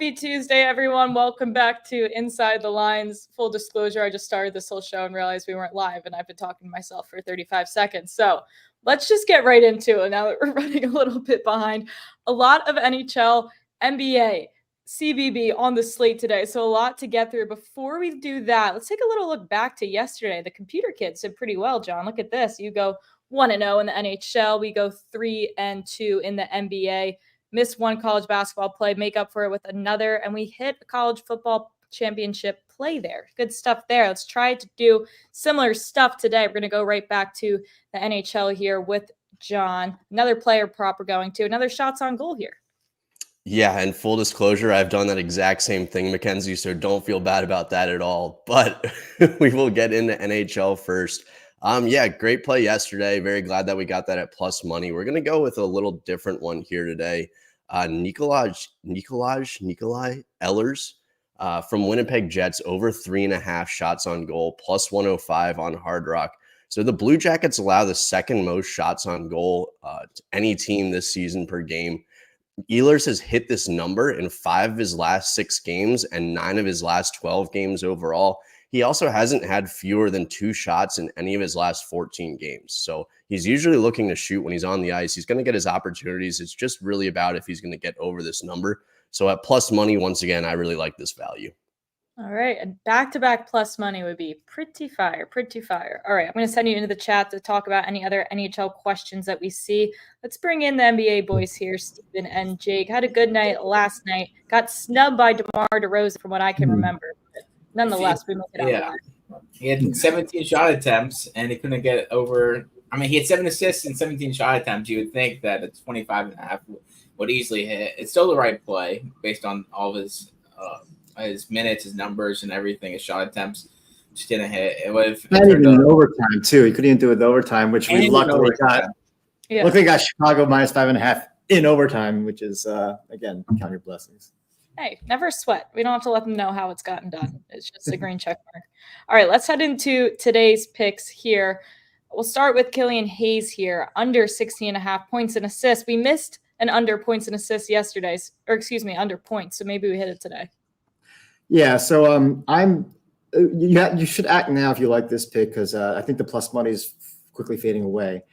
Happy Tuesday, everyone. Welcome back to Inside the Lines. Full disclosure, I just started this whole show and realized we weren't live, and I've been talking to myself for 35 seconds. So let's just get right into it now that we're running a little bit behind. A lot of NHL, NBA, CBB on the slate today, so a lot to get through. Before we do that, let's take a little look back to yesterday. The computer kids did pretty well, John. Look at this. You go 1-0 in the NHL. We go 3-2 in the NBA. Missed one college basketball play, make up for it with another, and we hit a college football championship play there. Good stuff there. Let's try to do similar stuff today. We're going to go right back to the NHL here with John. Another player prop we're going to. Another shots on goal here. Yeah, and full disclosure, I've done that exact same thing, Mackenzie, so don't feel bad about that at all. But we will get into NHL first. Yeah, great play yesterday. Very glad that we got that at plus money. We're going to go with a little different one here today. Nikolai Ehlers from Winnipeg Jets, over 3.5 shots on goal, plus 105 on Hard Rock. So the Blue Jackets allow the second most shots on goal to any team this season per game. Ehlers has hit this number in 5 of his last 6 games and 9 of his last 12 games overall. He also hasn't had fewer than 2 shots in any of his last 14 games. So he's usually looking to shoot when he's on the ice. He's going to get his opportunities. It's just really about if he's going to get over this number. So at plus money, once again, I really like this value. All right. And back-to-back plus money would be pretty fire, pretty fire. All right. I'm going to send you into the chat to talk about any other NHL questions that we see. Let's bring in the NBA boys here, Steven and Jake. Had a good night last night. Got snubbed by DeMar DeRozan from what I can remember. Nonetheless, we make it out alive. He had 17 shot attempts, and he couldn't get over. I mean, he had 7 assists and 17 shot attempts. You would think that a 25.5 would easily hit. It's still the right play based on all of his minutes, his numbers, and everything. His shot attempts just didn't hit. It would have not even in overtime too. He couldn't even do it in overtime, which we luckily got. Yeah. Luckily got Chicago minus 5.5 in overtime, which is again, count your blessings. Hey, never sweat. We don't have to let them know how it's gotten done. It's just a green check mark. All right, let's head into today's picks here. We'll start with Killian Hayes here, under 16.5 points and assists. We missed an under points and assists yesterday, under points. So maybe we hit it today. Yeah, so you should act now if you like this pick because I think the plus money is quickly fading away.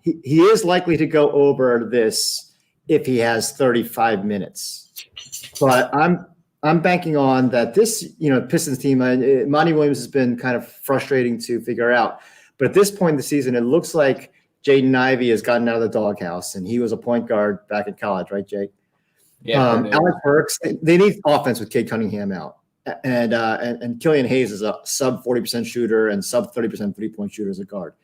He is likely to go over this if he has 35 minutes. But I'm banking on that this, Pistons team, Monty Williams has been kind of frustrating to figure out. But at this point in the season, it looks like Jaden Ivey has gotten out of the doghouse, and he was a point guard back in college, right, Jake? Yeah. Alec Burks, they need offense with Cade Cunningham out. And Killian Hayes is a sub 40% shooter and sub 30% three-point shooter as a guard.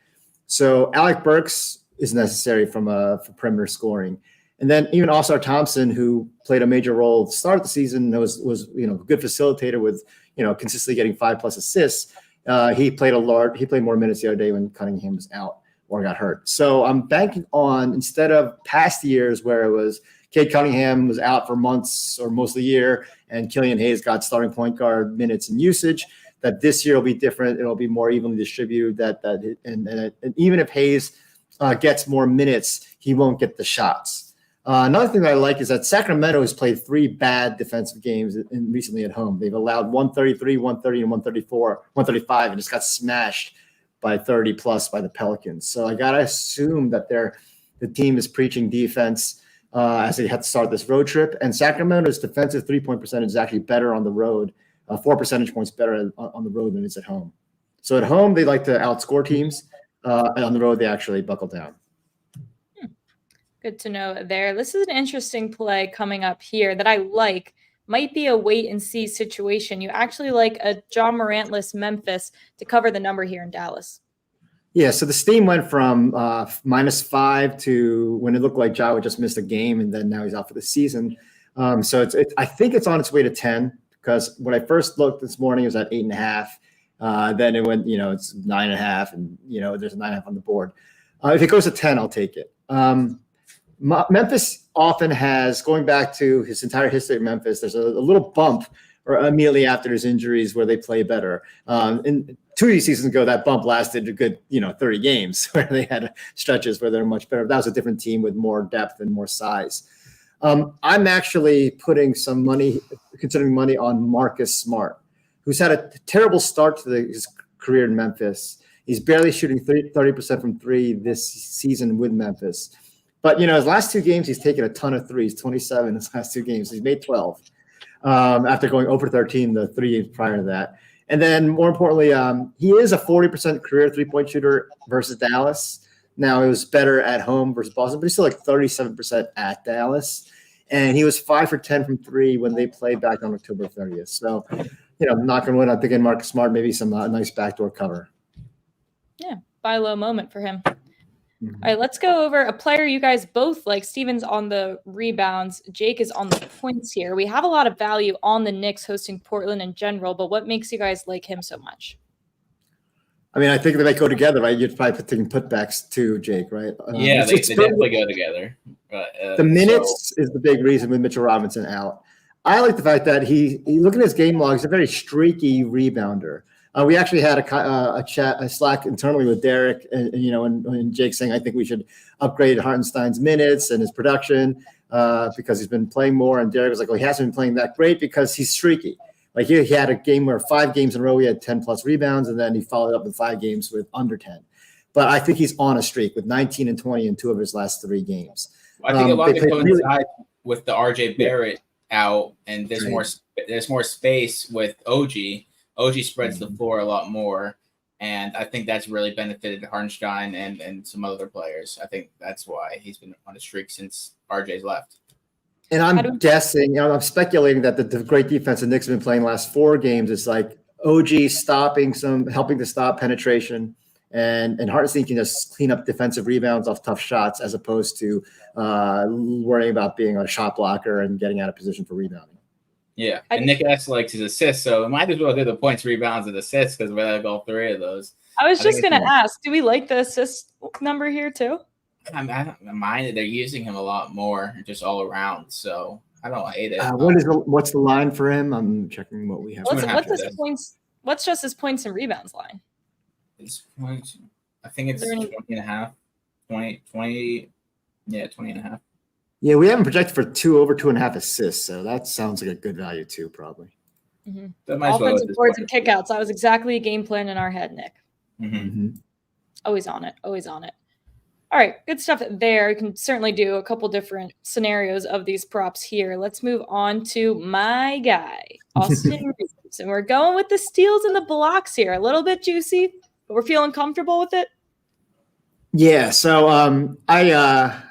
So Alec Burks is necessary for perimeter scoring. And then even All-Star Thompson, who played a major role at the start of the season, was a good facilitator with consistently getting 5+ assists. He played more minutes the other day when Cunningham was out or got hurt. So I'm banking on, instead of past years where it was Cade Cunningham was out for months or most of the year, and Killian Hayes got starting point guard minutes and usage, that this year will be different. It'll be more evenly distributed. And even if Hayes gets more minutes, he won't get the shots. Another thing that I like is that Sacramento has played 3 bad defensive games recently at home. They've allowed 133, 130, and 135, and just got smashed by 30+ by the Pelicans. So I got to assume that the team is preaching defense as they have to start this road trip. And Sacramento's defensive 3-point percentage is actually better on the road, 4 percentage points better on the road than it's at home. So at home, they like to outscore teams. And on the road, they actually buckle down. Good to know there. This is an interesting play coming up here that I like. Might be a wait-and-see situation. You actually like a John Morant-less Memphis to cover the number here in Dallas. Yeah, so the steam went from -5 to when it looked like Ja just missed a game, and then now he's out for the season. So I think it's on its way to 10 because when I first looked this morning, it was at 8.5. Then it went, it's 9.5, and there's a 9.5 on the board. If it goes to 10, I'll take it. Memphis often has, going back to his entire history at Memphis, there's a little bump or immediately after his injuries where they play better. And 2 seasons ago, that bump lasted a good, 30 games where they had stretches where they're much better. That was a different team with more depth and more size. I'm actually putting some money, considering money on Marcus Smart, who's had a terrible start to his career in Memphis. He's barely shooting 30% from three this season with Memphis. But, his last 2 games, he's taken a ton of threes, 27 in his last 2 games. He's made 12 after going over 13 the 3 games prior to that. And then more importantly, he is a 40% career three-point shooter versus Dallas. Now, it was better at home versus Boston, but he's still like 37% at Dallas. And he was 5 for 10 from 3 when they played back on October 30th. So, knock on wood, I'm thinking Marcus Smart, maybe some nice backdoor cover. Yeah, buy low moment for him. Mm-hmm. All right, let's go over a player you guys both like. Steven's on the rebounds. Jake is on the points here. We have a lot of value on the Knicks hosting Portland in general, but what makes you guys like him so much? I mean, I think they might go together, right? You're probably taking putbacks too, Jake, right? Yeah, they definitely go together. The minutes is the big reason with Mitchell Robinson out. I like the fact that he look at his game log, he's a very streaky rebounder. We actually had a Slack internally with Derek, and Jake saying, I think we should upgrade Hartenstein's minutes and his production because he's been playing more. And Derek was like, well, he hasn't been playing that great because he's streaky. Like he had a game where 5 games in a row, he had 10 plus rebounds, and then he followed up with 5 games with under 10. But I think he's on a streak with 19 and 20 in 2 of his last 3 games. I think a lot of it coincides with the RJ Barrett out, and there's more space with OG. OG spreads the floor a lot more, and I think that's really benefited Hartenstein and some other players. I think that's why he's been on a streak since RJ's left. And I'm guessing, I'm speculating that the great defense the Knicks have been playing the last 4 games is like OG helping to stop penetration, and Hartenstein can just clean up defensive rebounds off tough shots as opposed to worrying about being a shot blocker and getting out of position for rebounding. Yeah, and Nick S likes his assists, so it might as well do the points, rebounds, and assists because we like all 3 of those. I was just going to ask, do we like the assist number here too? I don't mind it. They're using him a lot more just all around, so I don't hate it. What's the line for him? I'm checking what we have. What's just his points and rebounds line? His points, I think it's 20 and a half. 20 and a half. Yeah, we haven't projected for over 2.5 assists, so that sounds like a good value too, probably. Mm-hmm. Offensive boards and kickouts. That was exactly a game plan in our head, Nick. Mm-hmm. Always on it. Always on it. All right, good stuff there. You can certainly do a couple different scenarios of these props here. Let's move on to my guy, Austin Reeves. And we're going with the steals and the blocks here. A little bit juicy, but we're feeling comfortable with it. Yeah, so I've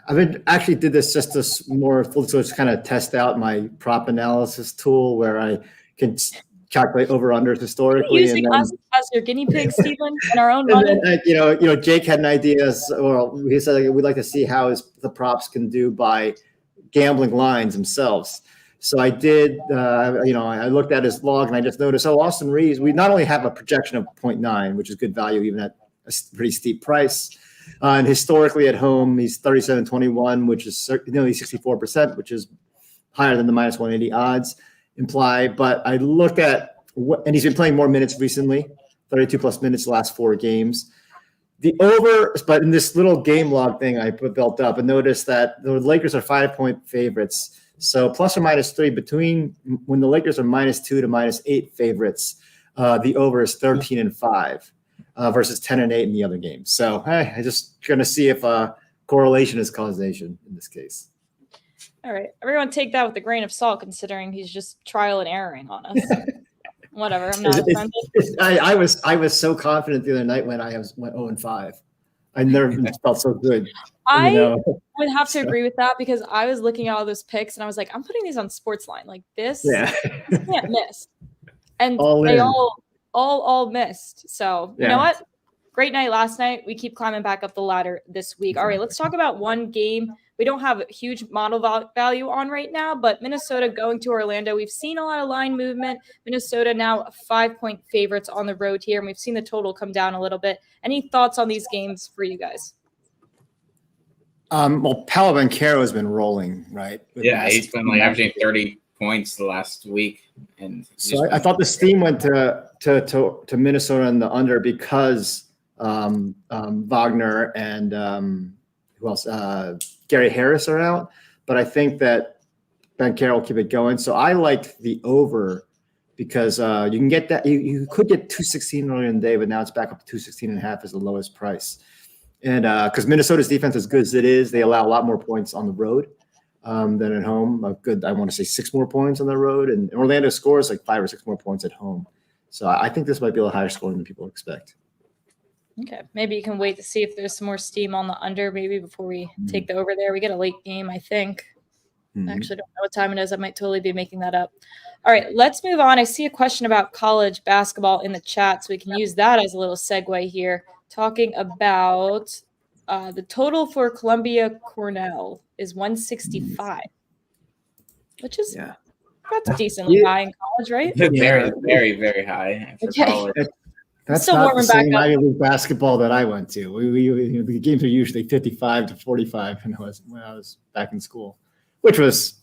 been actually did this just to more full disclosure, kind of test out my prop analysis tool where I can calculate over-unders historically. Using us as your guinea pigs, Stephen, and our own money. Then, Jake had an idea. Well, he said we'd like to see how the props can do by gambling lines themselves. So I did. I looked at his log and I just noticed. Austin Reeves. We not only have a projection of 0.9, which is good value even at a pretty steep price. And historically at home, he's 37-21, which is nearly 64%, which is higher than the minus 180 odds imply. But I looked at and he's been playing more minutes recently, 32 plus minutes the last 4 games. The over, but in this little game log thing I built up and noticed that the Lakers are 5-point favorites. So plus or minus 3 between when the Lakers are -2 to -8 favorites, the over is 13-5. Versus 10-8 in the other games. So I just going to see if correlation is causation in this case. All right. Everyone take that with a grain of salt, considering he's just trial and erroring on us. Whatever. I'm not offended. I was so confident the other night when I went 0-5. I never felt so good. I would have to agree with that because I was looking at all those picks and I was like, I'm putting these on Sportsline. Like this, this can't miss. And they all missed. So you know what? Great night last night. We keep climbing back up the ladder this week. All right, let's talk about one game. We don't have a huge model value on right now, but Minnesota going to Orlando. We've seen a lot of line movement. Minnesota now 5-point favorites on the road here, and we've seen the total come down a little bit. Any thoughts on these games for you guys? Well, Paolo Banchero has been rolling, right? He's been like averaging 30 points the last week, and so I thought the steam went to Minnesota and the under because Wagner and who else? Gary Harris are out. But I think that Bankero will keep it going. So I liked the over because you can get that. You could get 216 earlier in the day, but now it's back up to 216.5 as the lowest price. And because Minnesota's defense, as good as it is, they allow a lot more points on the road than at home. I want to say 6 more points on the road, and Orlando scores like 5 or 6 more points at home. So I think this might be a little higher scoring than people expect. Okay, maybe you can wait to see if there's some more steam on the under maybe before we take the over there. We get a late game, I think. I actually don't know what time it is. I might totally be making that up. All right, let's move on. I see a question about college basketball in the chat, so we can use that as a little segue here. Talking about the total for Columbia Cornell is 165, which is that's decently high in college, right? Very, very, very high for college. That's still not the warming back same up. Ivy League basketball that I went to. The games are usually 55 to 45 when I was back in school, which was,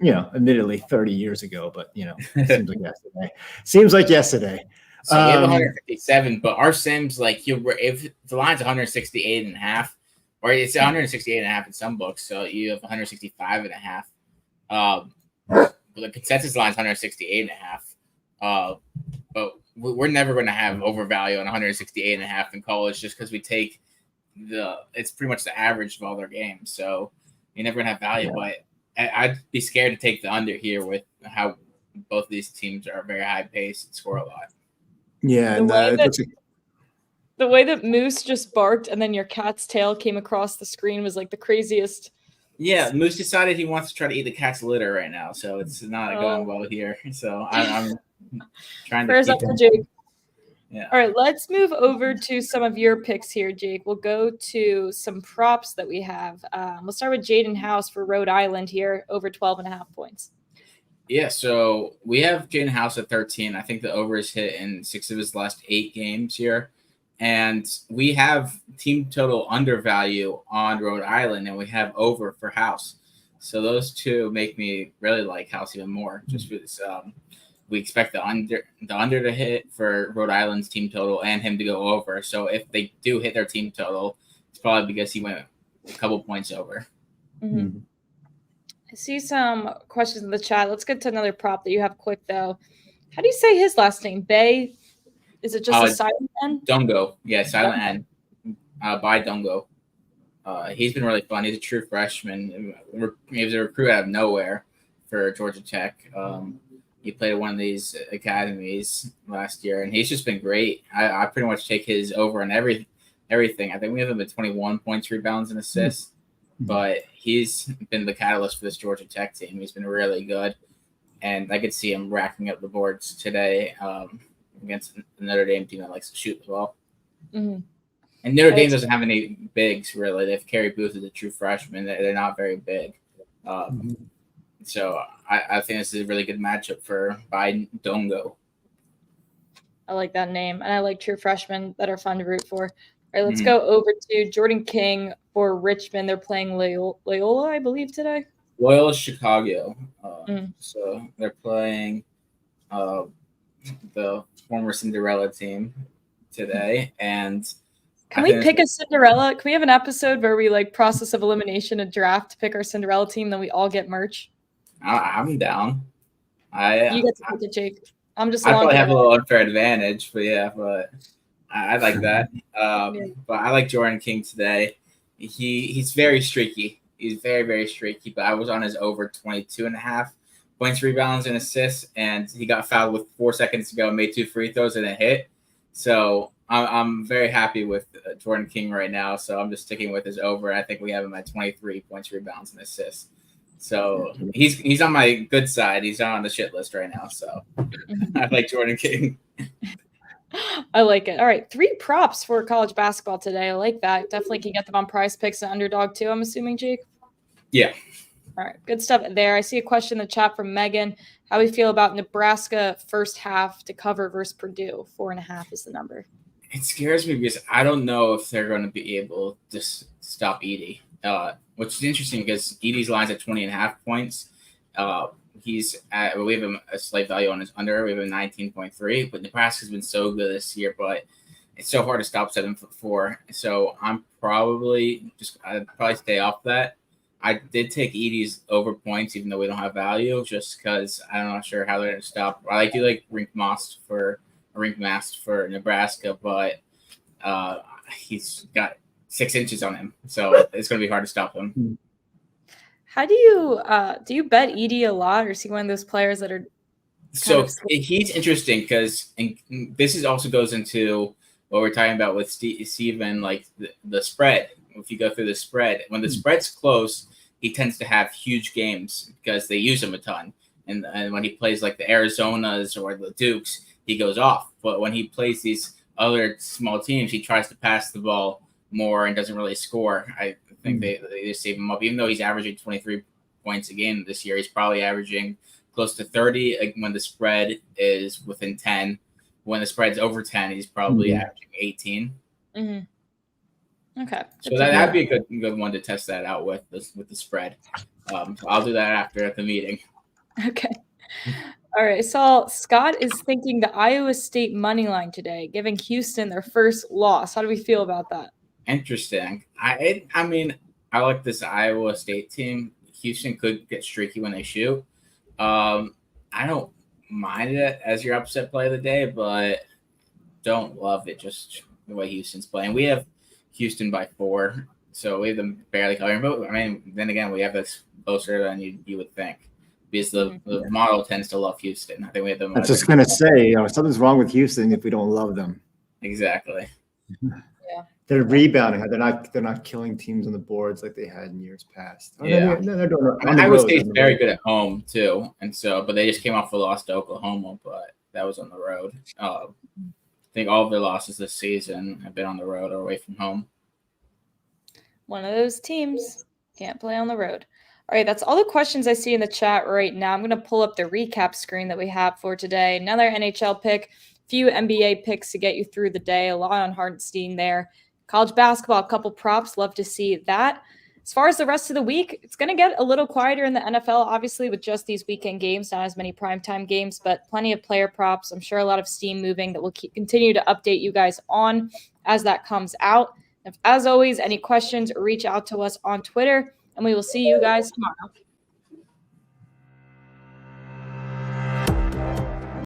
admittedly 30 years ago, but it seems like yesterday. So we have 157, but our Sims, like, if the line's 168.5, or it's 168.5 in some books, so you have 165.5. The consensus line's 168.5. But we're never going to have overvalue on 168.5 in college just because we take it's pretty much the average of all their games. So you're never going to have value. But I'd be scared to take the under here with how both of these teams are very high paced and score a lot. Yeah, the way that Moose just barked and then your cat's tail came across the screen was like the craziest. Yeah, Moose decided he wants to try to eat the cat's litter right now, so it's not going well here. So I'm trying to Prayers up for Jake. Yeah. All right, let's move over to some of your picks here, Jake. We'll go to some props that we have. We'll start with Jaden House for Rhode Island here, over 12.5 points. Yeah, so we have Jaden House at 13. I think the over is hit in 6 of his last 8 games here. And we have team total undervalue on Rhode Island, and we have over for House. So those two make me really like House even more. Just because we expect the under to hit for Rhode Island's team total and him to go over. So if they do hit their team total, it's probably because he went a couple points over. Mm-hmm. I see some questions in the chat. Let's get to another prop that you have quick, though. How do you say his last name? Bay? Is it just a silent N? Dungo. Yeah, silent N. By Dungo. He's been really fun. He's a true freshman. He was a recruit out of nowhere for Georgia Tech. He played at one of these academies last year, and he's just been great. I pretty much take his over on everything. I think we have him at 21 points, rebounds, and assists. But he's been the catalyst for this Georgia Tech team. He's been really good. And I could see him racking up the boards today against the Notre Dame team that likes to shoot as well. Mm-hmm. And Notre Dame doesn't have any bigs, really. They have Kerry Booth as a true freshman. They're not very big. So I think this is a really good matchup for Biden Dongo. I like that name. And I like true freshmen that are fun to root for. All right, let's go over to Jordan King for Richmond. They're playing Loyola, I believe, today. Loyola Chicago. So they're playing the former Cinderella team today. And can we pick a Cinderella? Can we have an episode where we process of elimination and draft to pick our Cinderella team, then we all get merch? I'm down. You get to pick it, Jake. I'm just. I probably have a little unfair advantage, but I like that. But I like Jordan King today. He's very streaky. He's very, very streaky. But I was on his over 22.5 points, rebounds, and assists, and he got fouled with 4 seconds to go and made 2 free throws and a hit. So I'm very happy with Jordan King right now. So I'm just sticking with his over. I think we have him at 23 points, rebounds, and assists. So he's on my good side. He's not on the shit list right now. So I like Jordan King. I like it. All right, 3 props for college basketball today. I like that. Definitely can get them on Prize Picks and Underdog too, I'm assuming, Jake? Yeah. All right, good stuff there. I see a question in the chat from Megan. How do we feel about Nebraska first half to cover versus Purdue? 4.5 is the number. It scares me because I don't know if they're going to be able to stop Edey, which is interesting because Edey's line's at 20.5 points. He's at, we have a slight value on his under. We have a 19.3, but Nebraska's been so good this year, but it's so hard to stop 7'4". So I'd probably stay off that. I did take Edie's over points, even though we don't have value, just because I'm not sure how they're going to stop. I do like Rink Mast for Nebraska, but he's got 6 inches on him, so it's going to be hard to stop him. How do you bet Edie a lot, or is he one of those players that are? So he's interesting because this also goes into what we're talking about with Steven, like the spread. If you go through the spread, when the spread's close, he tends to have huge games because they use him a ton. And when he plays like the Arizonas or the Dukes, he goes off. But when he plays these other small teams, he tries to pass the ball more and doesn't really score. I think they just save him up. Even though he's averaging 23 points a game this year, he's probably averaging close to 30 when the spread is within 10. When the spread's over 10, he's probably averaging 18. Mm-hmm. Okay. So that'd be a good one to test that out with the spread. So I'll do that after at the meeting. Okay. All right. So Scott is thinking the Iowa State money line today, giving Houston their first loss. How do we feel about that? Interesting. I mean, I like this Iowa State team. Houston could get streaky when they shoot. I don't mind it as your upset play of the day, but don't love it just the way Houston's playing. We have Houston by 4, so we have them barely covering. But I mean, then again, we have this closer than you would think, because the model tends to love Houston. I think we have them. I was just gonna say, something's wrong with Houston if we don't love them. Exactly. Yeah. They're rebounding. They're not killing teams on the boards like they had in years past. Yeah. They're doing it. Iowa State's very good at home too, and so but they just came off a loss to Oklahoma, but that was on the road. I think all of their losses this season have been on the road or away from home. One of those teams can't play on the road. All right, that's all the questions I see in the chat right now. I'm going to pull up the recap screen that we have for today. Another NHL pick, few NBA picks to get you through the day. A lot on Hartenstein there. College basketball, a couple props. Love to see that. As far as the rest of the week, it's going to get a little quieter in the NFL, obviously, with just these weekend games, not as many primetime games, but plenty of player props. I'm sure a lot of steam moving that we'll continue to update you guys on as that comes out. As always, any questions, reach out to us on Twitter, and we will see you guys tomorrow.